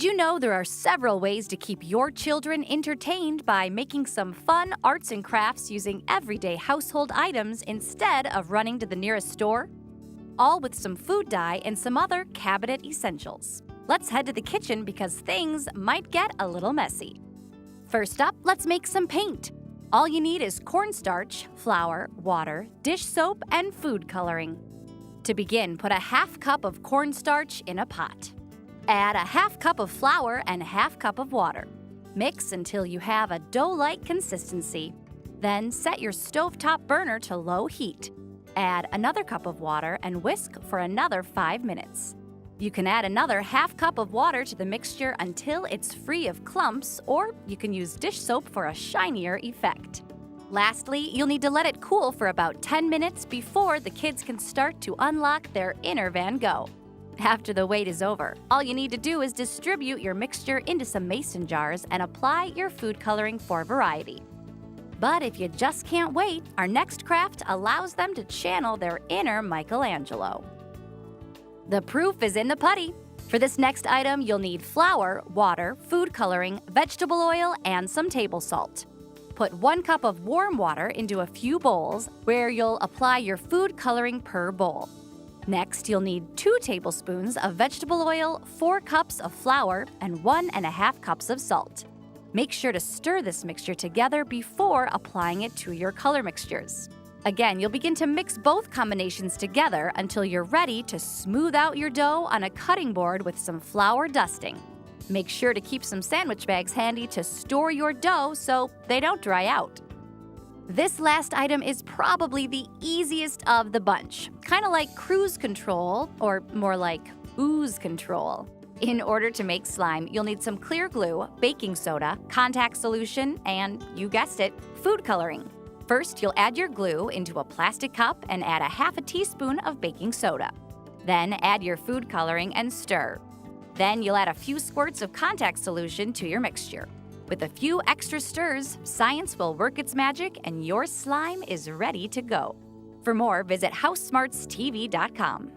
Did you know there are several ways to keep your children entertained by making some fun arts and crafts using everyday household items instead of running to the nearest store? All with some food dye and some other cabinet essentials. Let's head to the kitchen because things might get a little messy. First up, let's make some paint. All you need is cornstarch, flour, water, dish soap, and food coloring. To begin, put a half cup of cornstarch in a pot. Add a half cup of flour and a half cup of water. Mix until you have a dough-like consistency. Then set your stovetop burner to low heat. Add another cup of water and whisk for another 5 minutes. You can add another half cup of water to the mixture until it's free of clumps, or you can use dish soap for a shinier effect. Lastly, you'll need to let it cool for about 10 minutes before the kids can start to unlock their inner Van Gogh. After the wait is over, all you need to do is distribute your mixture into some mason jars and apply your food coloring for variety. But if you just can't wait, our next craft allows them to channel their inner Michelangelo. The proof is in the putty. For this next item, you'll need flour, water, food coloring, vegetable oil, and some table salt. Put 1 cup of warm water into a few bowls where you'll apply your food coloring per bowl. Next, you'll need 2 tablespoons of vegetable oil, 4 cups of flour, and 1½ cups of salt. Make sure to stir this mixture together before applying it to your color mixtures. Again, you'll begin to mix both combinations together until you're ready to smooth out your dough on a cutting board with some flour dusting. Make sure to keep some sandwich bags handy to store your dough so they don't dry out. This last item is probably the easiest of the bunch, kind of like cruise control, or more like ooze control. In order to make slime, you'll need some clear glue, baking soda, contact solution, and, you guessed it, food coloring. First, you'll add your glue into a plastic cup and add a half a teaspoon of baking soda. Then add your food coloring and stir. Then you'll add a few squirts of contact solution to your mixture. With a few extra stirs, science will work its magic and your slime is ready to go. For more, visit HouseSmartsTV.com.